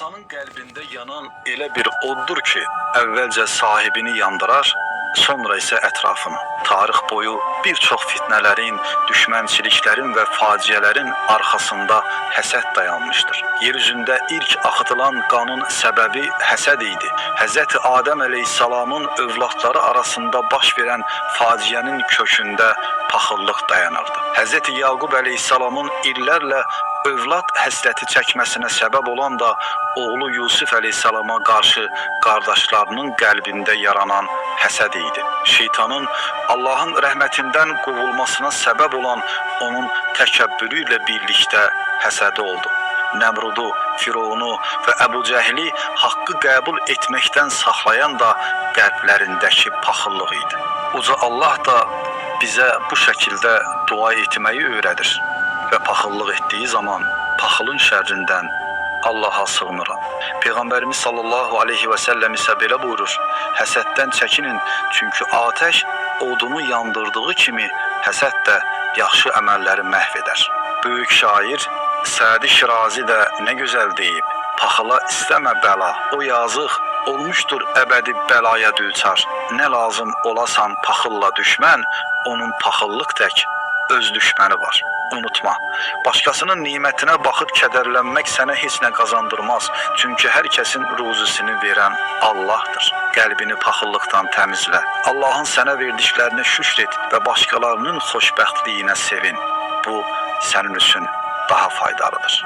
İnsanın qəlbində yanan elə bir oddur ki, əvvəlcə sahibini yandırar, sonra isə ətrafını. Tarix boyu bir çox fitnələrin, düşmənçiliklərin və faciələrin arxasında həsəd dayanmışdır. Yer üzündə ilk axıtılan qanın səbəbi həsəd idi. Hz. Adəm əleyhissalamın övladları arasında baş verən faciənin kökündə paxıllıq dayanırdı. Hz. Yaqub əleyhissalamın illərlə övlad həsrəti çəkməsinə səbəb olan da oğlu Yusuf əleyhissalama qarşı qardaşlarının qəlbində yaranan həsəd idi. Şeytanın Allahın rəhmətindən qovulmasına səbəb olan onun təkəbbürü ilə birlikdə həsədi oldu. Nəmrudu, Firavunu və Əbu Cəhli haqqı qəbul etməkdən saxlayan da qəlblərindəki paxıllıq idi. Uca Allah da bizə bu şəkildə dua etməyi öyrədir və paxıllıq etdiyi zaman paxılın şərrindən Allaha sığınıram. Peyğəmbərimiz sallallahu aleyhi və səlləm isə belə buyurur: həsəddən çəkinin, çünki atəş odunu yandırdığı kimi həsəd də yaxşı əməlləri məhv edər. Böyük şair Sədi Şirazi də nə gözəl deyib: paxıla istəmə bəla, o yazıq olmuşdur əbədi bəlaya düçar. Nə lazım olasan paxılla düşmən, onun paxıllıq tək öz düşməni var. Unutma, başqasının nimətinə baxıb kədərlənmək sənə heç nə qazandırmaz. Çünki hər kəsin ruzisini verən Allahdır. Qəlbini paxıllıqdan təmizlə. Allahın sənə verdiklərinə şükr et və başqalarının xoşbəxtliyinə sevin. Bu sənin üçün daha faydalıdır.